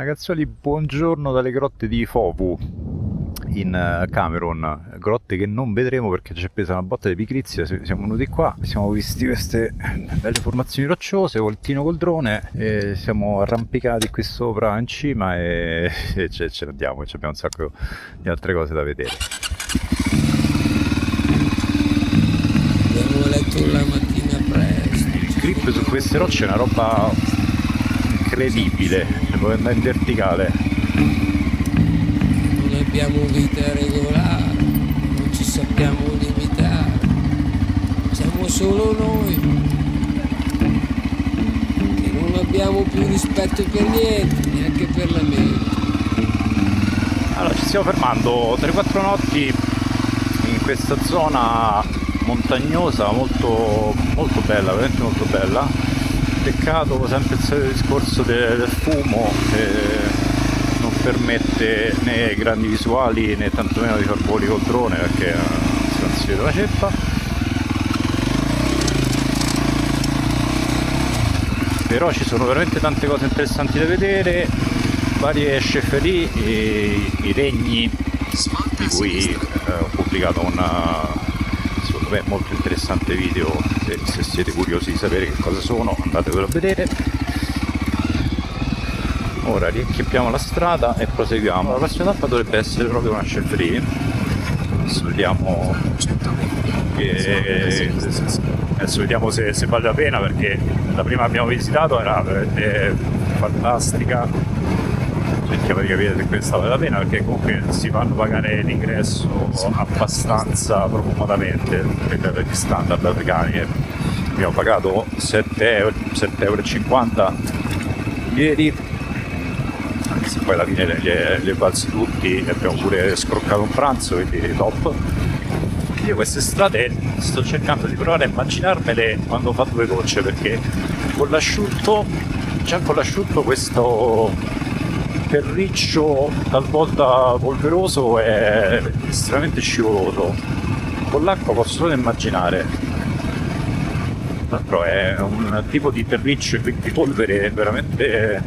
Ragazzuoli, buongiorno dalle grotte di Fovu in Camerun, grotte che non vedremo perché ci è presa una botta di pigrizia. Siamo venuti qua, siamo visti queste belle formazioni rocciose, voltino col drone e siamo arrampicati qui sopra in cima e ce ne andiamo, e abbiamo un sacco di altre cose da vedere. Abbiamo letto la mattina presto. Il grip su queste rocce è una roba incredibile, puoi andare in verticale. Non abbiamo vita regolare, non ci sappiamo limitare, siamo solo noi, che non abbiamo più rispetto per niente, neanche per la mente. Allora, ci stiamo fermando 3-4 notti in questa zona montagnosa molto bella, veramente molto bella. Peccato sempre il solito discorso del fumo che non permette né grandi visuali né tantomeno di far voli col drone perché non si vede la ceppa. Però ci sono veramente tante cose interessanti da vedere, varie chefferie e i regni di cui ho pubblicato secondo me molto interessante video. Se siete curiosi di sapere che cosa sono, andatevelo a vedere. Ora riemppiamo la strada e proseguiamo. La prossima tappa dovrebbe essere proprio una chefferie. Adesso vediamo se vale la pena, perché la prima che abbiamo visitato era veramente fantastica. Cerchiamo di capire se questa vale la pena, perché comunque si fanno pagare l'ingresso abbastanza profondamente per gli standard africani. Abbiamo pagato 7,50 € ieri, anche se poi alla fine le balzi tutti e abbiamo pure scroccato un pranzo, quindi top. Io queste strade sto cercando di provare a immaginarmele quando fa due gocce, perché già con l'asciutto questo terriccio talvolta polveroso è estremamente scivoloso. Con l'acqua posso solo immaginare. Però è un tipo di terriccio e di polvere veramente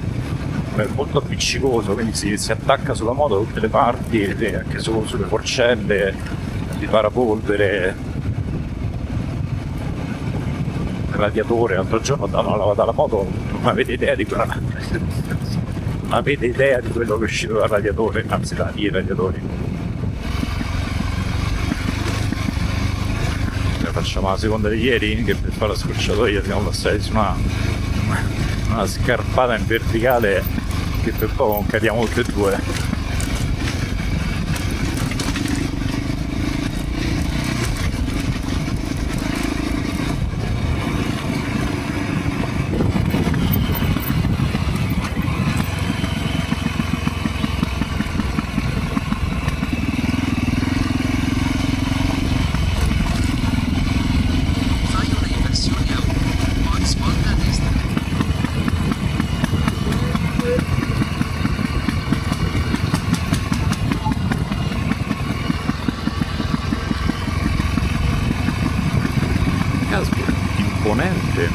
molto appiccicoso, quindi si attacca sulla moto da tutte le parti, anche sulle forcelle, di parapolvere, il radiatore. L'altro giorno andavo a lavare la moto, non avete idea di quello che è uscito dal radiatore, anzi dai radiatori. Facciamo la seconda di ieri, che per fare la scorciatoia siamo passati su una scarpata in verticale che per poco non cadiamo tutte e due. Imponente.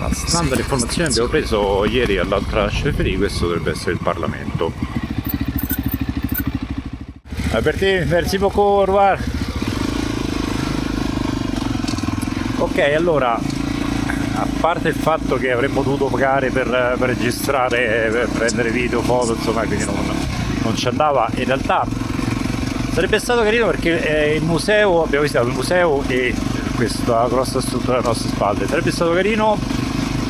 La standard informazione abbiamo preso ieri all'altra chefferie, questo dovrebbe essere il Parlamento. Merci beaucoup, au revoir. Ok, allora, a parte il fatto che avremmo dovuto pagare per registrare, per prendere video, foto, insomma, quindi non ci andava, in realtà sarebbe stato carino perché il museo, abbiamo visitato il museo e questa grossa struttura alle nostre spalle. Sarebbe stato carino,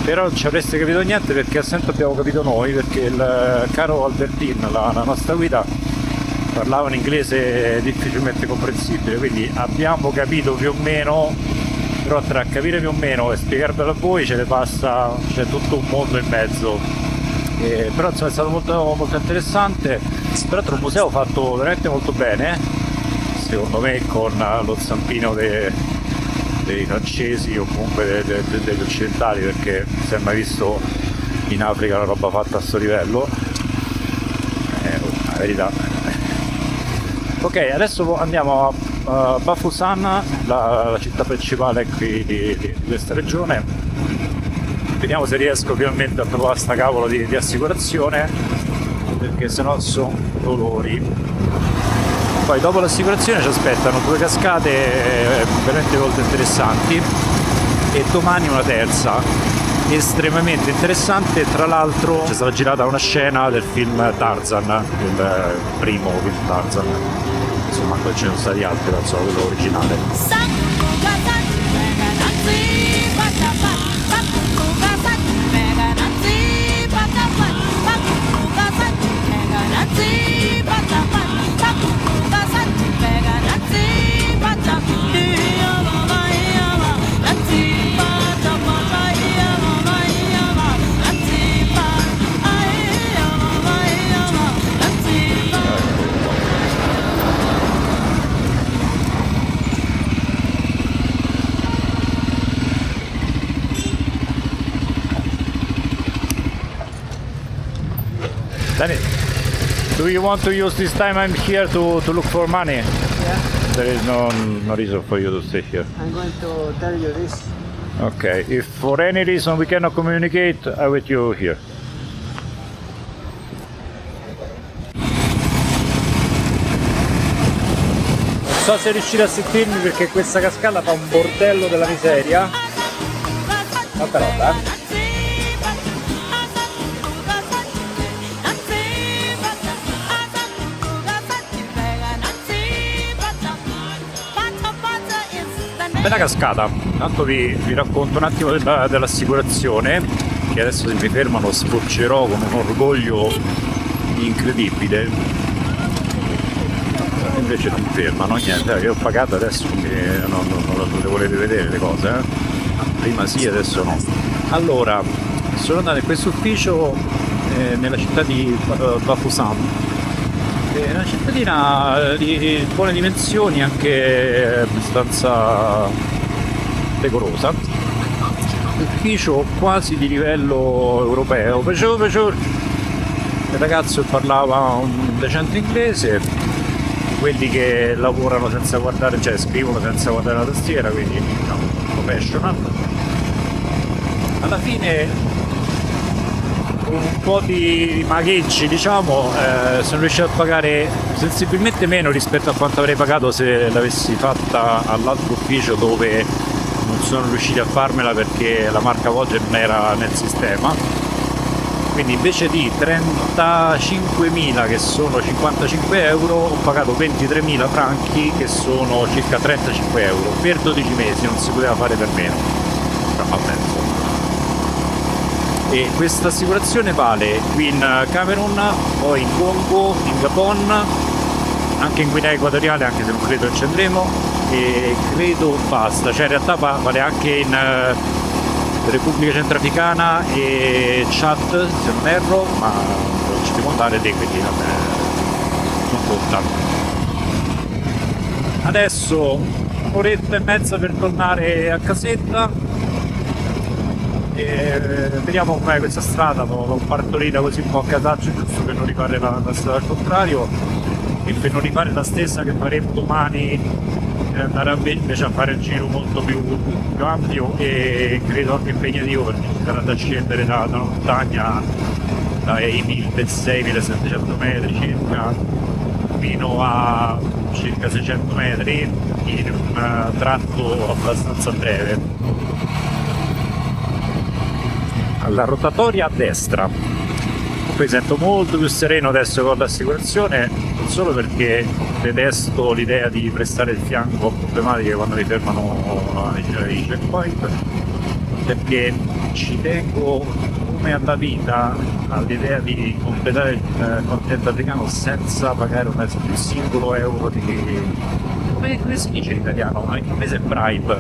però non ci avreste capito niente, perché assento abbiamo capito noi, perché il caro Albertin, la nostra guida, parlava un inglese difficilmente comprensibile, quindi abbiamo capito più o meno, però tra capire più o meno e spiegarvelo a voi c'è tutto un mondo in mezzo. Però insomma, è stato molto interessante. Peraltro un museo fatto veramente molto bene, secondo me, con lo zampino dei francesi o comunque degli occidentali, perché non si è mai visto in Africa una roba fatta a sto livello, la verità. Ok, adesso andiamo a Bafoussam, la città principale qui di questa regione. vediamo se riesco finalmente a trovare sta cavolo di assicurazione, perché sennò sono dolori. Poi dopo l'assicurazione ci aspettano 2 cascate veramente molto interessanti e domani una terza estremamente interessante. Tra l'altro c'è stata girata una scena del film Tarzan, il primo film Tarzan, insomma poi ce ne sono stati altri, non so, quello originale. Danny, do you want to use this time I'm here to look for money? Yeah, There is no reason for you to stay here. I'm going to tell you this. Okay, if for any reason we cannot communicate, I will you here. Non so se riuscite a sentirmi perché questa cascata fa un bordello della miseria. Tanta roba, eh? Bella cascata, tanto vi racconto un attimo dell'assicurazione, che adesso se mi fermano sboccerò con un orgoglio incredibile. Invece non mi fermano, niente, io ho pagato adesso, quindi non le volete vedere le cose, eh? Prima sì, adesso no. Allora, sono andato in questo ufficio nella città di Bafoussam. È una cittadina di buone dimensioni, anche abbastanza decorosa. Ufficio quasi di livello europeo. Il ragazzo parlava un decente inglese, quelli che lavorano senza guardare, cioè scrivono senza guardare la tastiera, quindi diciamo professional. Alla fine un po' di magheggi, diciamo, sono riuscito a pagare sensibilmente meno rispetto a quanto avrei pagato se l'avessi fatta all'altro ufficio, dove non sono riusciti a farmela perché la marca Voger non era nel sistema. Quindi invece di 35.000, che sono 55 euro, ho pagato 23.000 franchi, che sono circa 35 euro per 12 mesi. Non si poteva fare per meno, però vabbè, insomma. E questa assicurazione vale qui in Camerun, poi in Congo, in Gabon, anche in Guinea Equatoriale, anche se non credo che ci andremo, e credo basta, cioè in realtà vale anche in Repubblica Centrafricana e Chad, se non erro, ma non ci devo andare lì, quindi vabbè, non conta. Adesso un'oretta e mezza per tornare a casetta. E vediamo com'è questa strada, l'ho partorita così un po' a casaccio, giusto per non rifare la strada al contrario, e per non rifare la stessa che faremo domani, andare invece a fare il giro molto più ampio e credo anche impegnativo, perché ci sarà da scendere da una montagna dai 1.600-1.700 metri circa fino a circa 600 metri in un tratto abbastanza breve. La rotatoria a destra, poi sento molto più sereno adesso con l'assicurazione, non solo perché detesto l'idea di prestare il fianco a problematiche quando mi fermano i checkpoint, perché ci tengo come alla vita all'idea di completare il continente africano senza pagare un singolo euro di... come si dice in italiano? In inglese è bribe,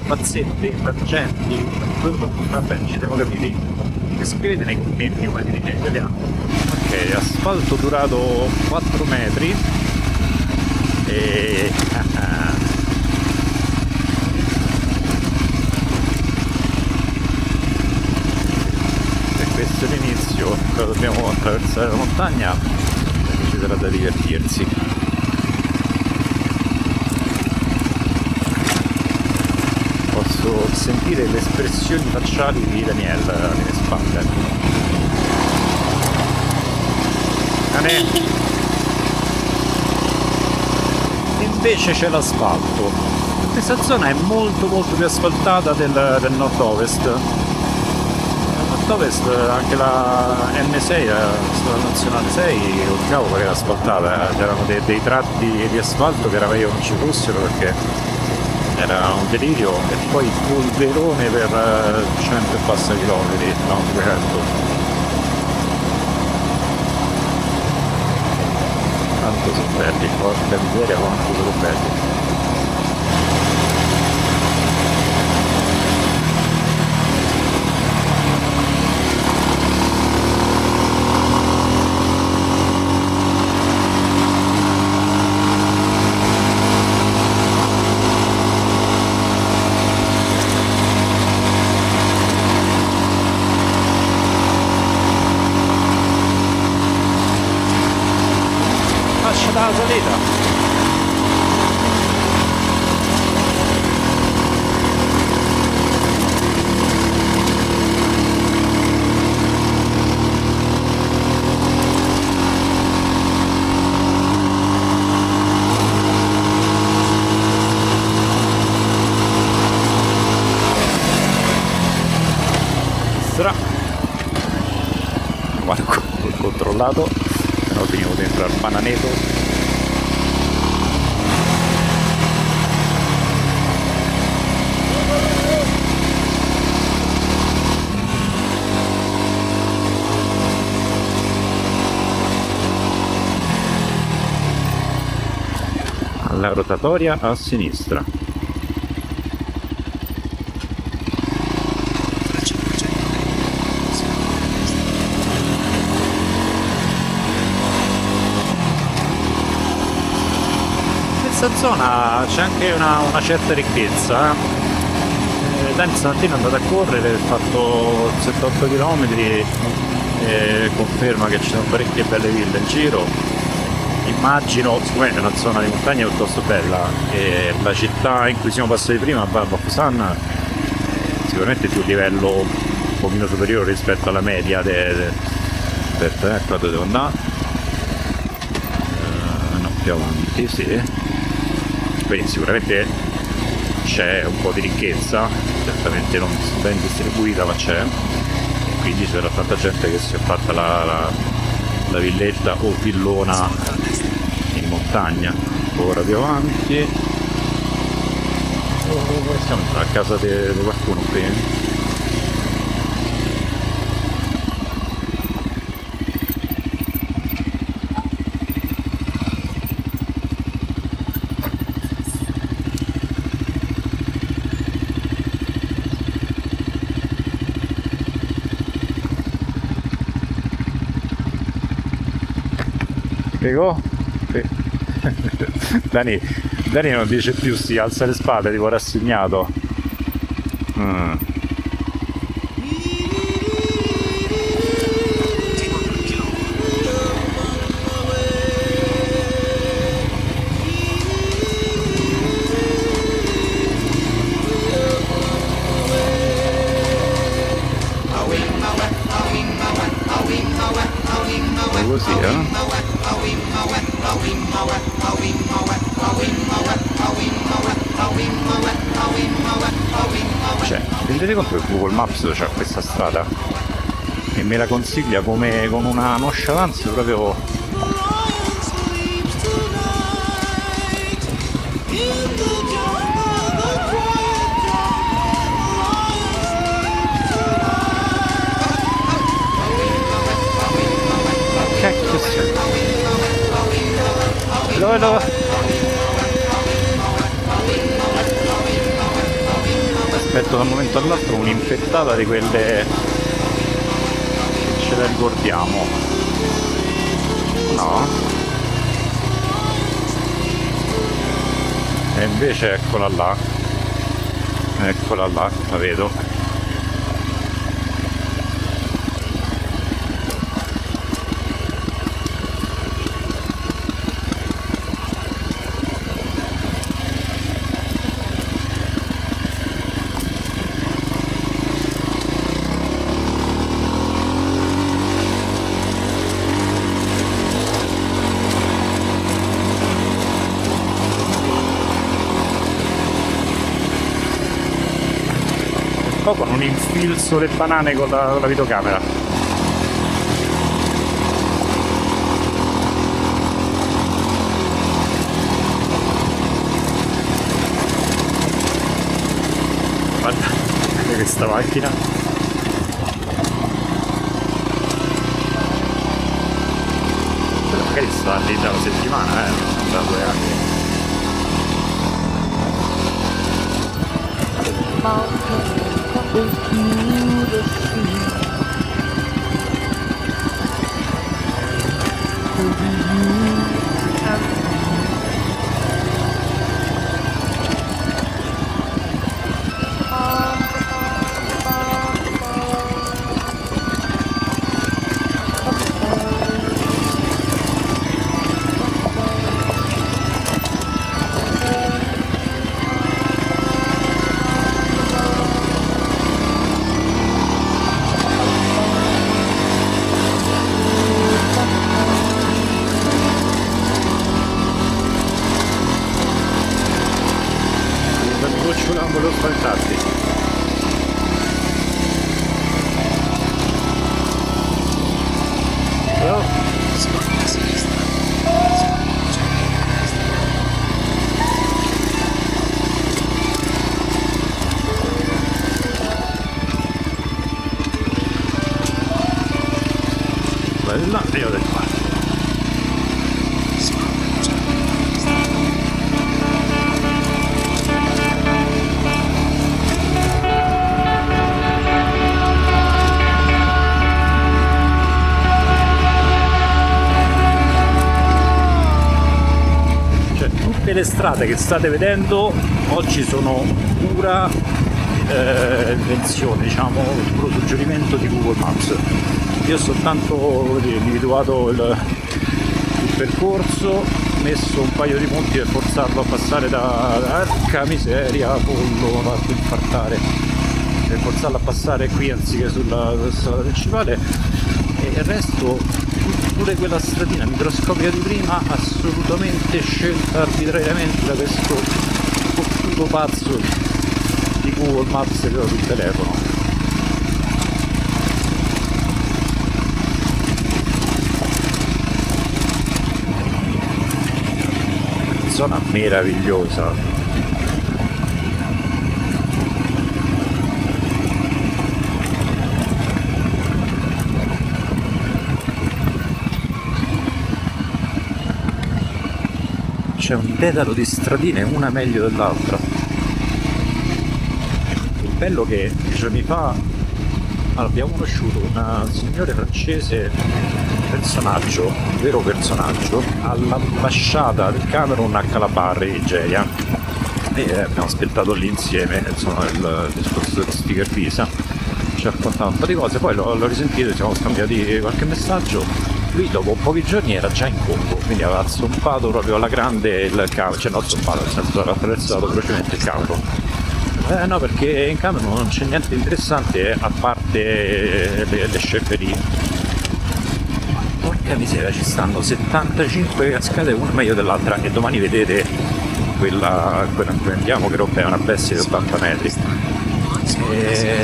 pazzetti, tangenti, vabbè, ci siamo capiti. Scrivete nei commenti come si dice in italiano. Ok, asfalto durato 4 metri e questo è l'inizio. Dobbiamo attraversare la montagna e ci sarà da divertirsi. Posso sentire le espressioni facciali di Daniel alle mie spalle. Invece c'è l'asfalto. Questa zona è molto più asfaltata del nord-ovest. Nel nord-ovest anche la M6, la strada nazionale 6, col cavolo che era asfaltata, c'erano dei tratti di asfalto che era meglio non ci fossero perché era un delirio, e poi polverone per 100 e passa chilometri, no, 200. Quanto sono belli, porca miseria quanto sono belli. Lascia la salita. Guarda, ho controllato, se no finivo dentro al bananeto. Alla rotatoria a sinistra. Zona c'è anche una certa ricchezza. Dani stamattina è andato a correre, ha fatto 7-8 km e conferma che ci sono parecchie belle ville in giro. Immagino, siccome è una zona di montagna piuttosto bella, e la città in cui siamo passati prima, Bafoussam, sicuramente più livello un pochino superiore rispetto alla media aspetta, qua dove devo andare? No, più avanti, sì. Quindi sicuramente c'è un po' di ricchezza, certamente non ben distribuita, ma c'è, e quindi c'era tanta gente che si è fatta la villetta o villona in montagna. Ora più avanti siamo a casa di qualcuno qui. Prego? Sì. Dani non dice più, si alza le spalle, tipo rassegnato. Così, cioè, rendete conto che Google Maps c'ha questa strada e me la consiglia come con una nonchalance proprio. Cacchio sia. Lolo. Aspetto da un momento all'altro un'infettata di quelle che ce la ricordiamo. No? E invece eccola là, la vedo. poi con un infilzo le banane con la videocamera. Guarda questa macchina. Però magari sta lì da una settimana, da 2 anni. Volevo spaventarti. Però bella, io del qua. Le strade che state vedendo oggi sono pura invenzione, diciamo, puro suggerimento di Google Maps. Io ho soltanto individuato il percorso, messo un paio di punti per forzarlo a passare arca miseria, pollo, fatto infartare, per forzarlo a passare qui anziché sulla strada principale, e il resto, pure quella stradina microscopica di prima, assolutamente scelta arbitrariamente da questo fottuto pazzo di Google Maps che ho sul telefono. Zona meravigliosa. C'è un dedalo di stradine, una meglio dell'altra. Il bello che giorni fa abbiamo conosciuto un signore francese, personaggio, un vero personaggio, all'ambasciata del Camerun a Calabar, in Nigeria, e abbiamo aspettato lì insieme, insomma, il discorso dello sticker visa, ci ha raccontato un po' di cose, poi l'ho risentito, ci siamo scambiati qualche messaggio. Lui dopo pochi giorni era già in Congo, quindi aveva zompato proprio alla grande il Camerun, cioè non zompato, nel senso aveva attraversato velocemente il Camerun. No, perché in Camerun non c'è niente di interessante a parte le sceperie. Porca miseria, ci stanno 75 cascate, una meglio dell'altra, e domani vedete quella in cui andiamo, che è una bestia di 80 metri.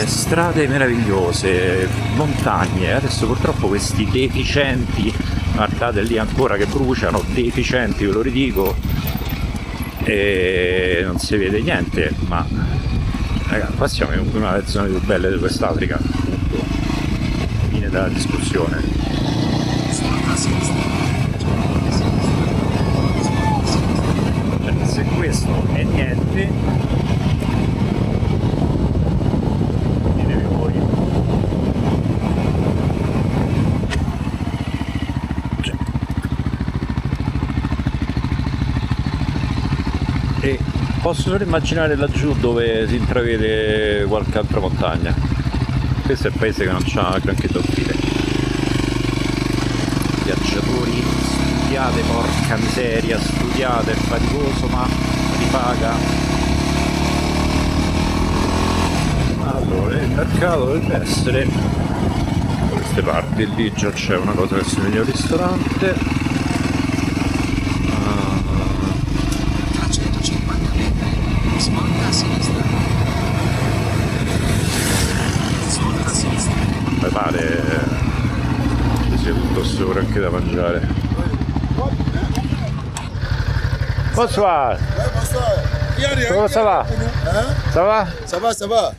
Strade meravigliose, montagne. Adesso purtroppo questi deficienti, guardate lì ancora che bruciano, deficienti, ve lo ridico, e non si vede niente, ma ragazzi, qua siamo in una delle zone più belle di quest'Africa, appunto. Fine della discussione. Cioè, se questo è niente, e posso solo immaginare laggiù dove si intravede qualche altra montagna. Questo è il paese che non c'ha granché da offrire. Viaggiatori, studiate, porca miseria, studiate, è faticoso ma ripaga. Allora, il mercato dovrebbe essere da queste parti, lì già c'è una cosa che si vede al ristorante. mangiare. Bonsoir. Comment ça va? Ça va? Ça va, ça va.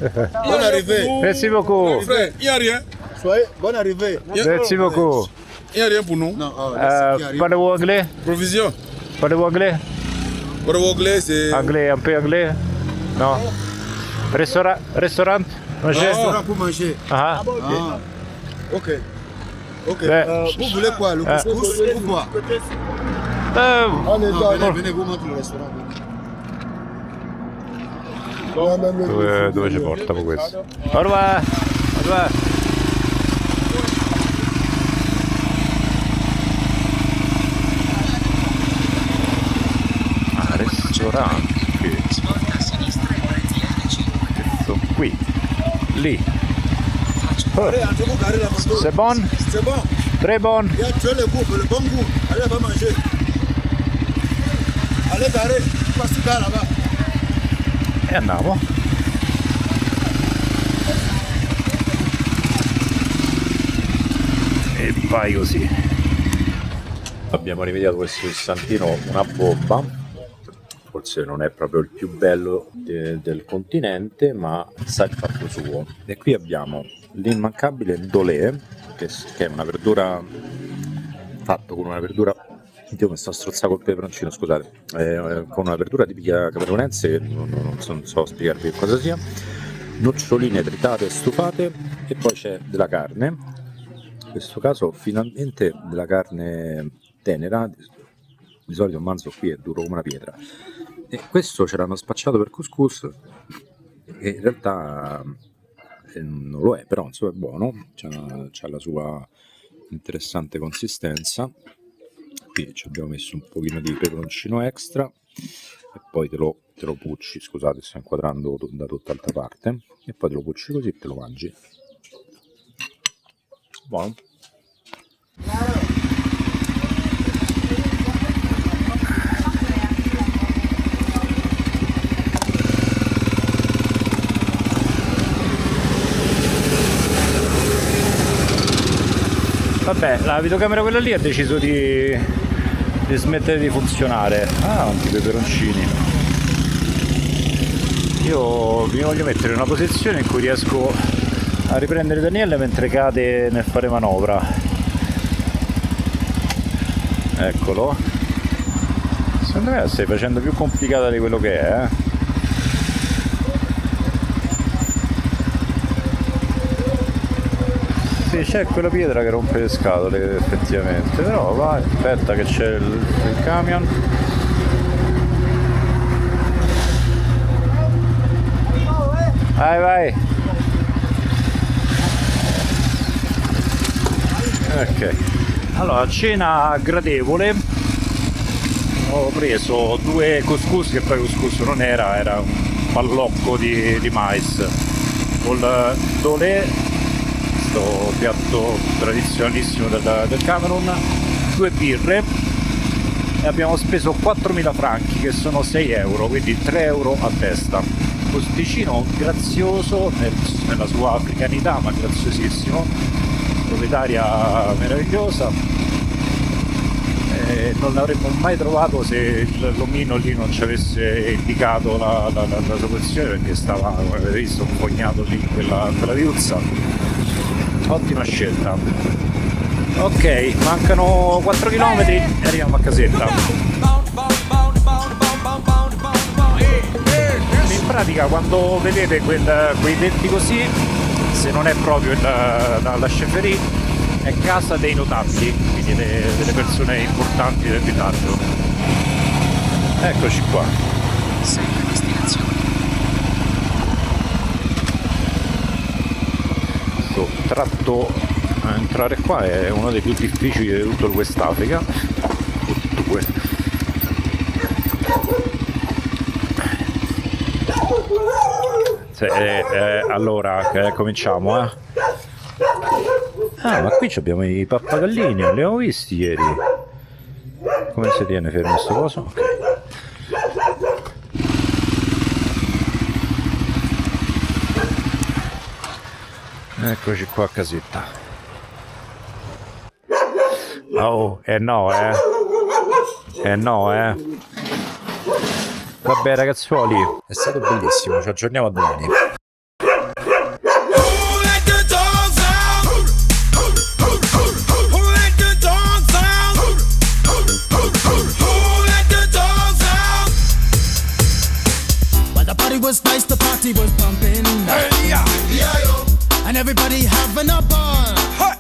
Bonne arrivée. Merci beaucoup. Frère, il n'y a rien. Soyez, bonne arrivée. Merci beaucoup. Il n'y a rien pour nous. Non, là, c'est qui arrive. Parlez-vous anglais? Provision. Parlez-vous anglais? Pour le anglais, c'est. Anglais, un peu anglais? Non. Restaurant? Manger? Restaurant pour manger. Ah. Ah, ok. Ok. Ouais. Vous voulez quoi? Le couscous ou quoi? Non, venez, vous montre le restaurant. Dove ci portano questo? Au revoir. Au revoir. Ah, ristorante. Questo qui. Lì. Allez, entrez-vous garer la moto. C'est bon? C'est bon. Très bon. Il y a tué le goût, le bon goût. Allez, va manger. Allez, garer. Passi là-bas. E andiamo. E vai così. Abbiamo rimediato questo Santino, una bomba. Forse non è proprio il più bello del continente, ma sa il fatto suo. E qui abbiamo l'immancabile Dolé, che è una verdura fatto con una verdura. Dio, mi sto strozzando col peperoncino, scusate. Con una verdura tipica camerunense, non so spiegarvi che cosa sia. Noccioline tritate e stufate, e poi c'è della carne. In questo caso, finalmente della carne tenera. Di solito il manzo qui è duro come una pietra. E questo ce l'hanno spacciato per couscous, e in realtà non lo è, però insomma è buono, c'ha la sua interessante consistenza. Qui ci abbiamo messo un pochino di peperoncino extra e poi te lo pucci, scusate, sto inquadrando da tutt'altra parte, e poi te lo pucci così e te lo mangi. Buono. Vabbè, la videocamera quella lì ha deciso di smettere di funzionare. Ah, anche i peperoncini. Io mi voglio mettere in una posizione in cui riesco a riprendere Daniele mentre cade nel fare manovra. Eccolo. Secondo me la stai facendo più complicata di quello che è, Sì, c'è quella pietra che rompe le scatole effettivamente, però vai, aspetta che c'è il camion. Vai. Ok. Allora, cena gradevole. Ho preso 2 couscous, che poi couscous non era un pallocco di mais. Col dolé, questo piatto tradizionalissimo del Camerun, 2 birre, e abbiamo speso 4.000 franchi, che sono 6 euro, quindi 3 euro a testa. Posticino grazioso nella sua africanità, ma graziosissimo, proprietaria meravigliosa. Non l'avremmo mai trovato se l'omino lì non ci avesse indicato la sua posizione, perché stava, come avete visto, un fognato lì in quella viuzza. Ottima scelta. Ok, mancano 4 km e arriviamo a casetta. In pratica, quando vedete quei tetti così, se non è proprio la chefferie, è casa dei notabili, quindi delle persone importanti del villaggio. Eccoci qua. Questo tratto a entrare qua è uno dei più difficili di tutto il West Africa. Allora, cominciamo, Ah, ma qui abbiamo i pappagallini, li abbiamo visti ieri. Come si tiene fermo sto coso? Ok. Eccoci qua a casetta. Oh, no, no, Vabbè ragazzuoli, è stato bellissimo, ci aggiorniamo a domani. Was nice, the party was pumping, and everybody having a ball.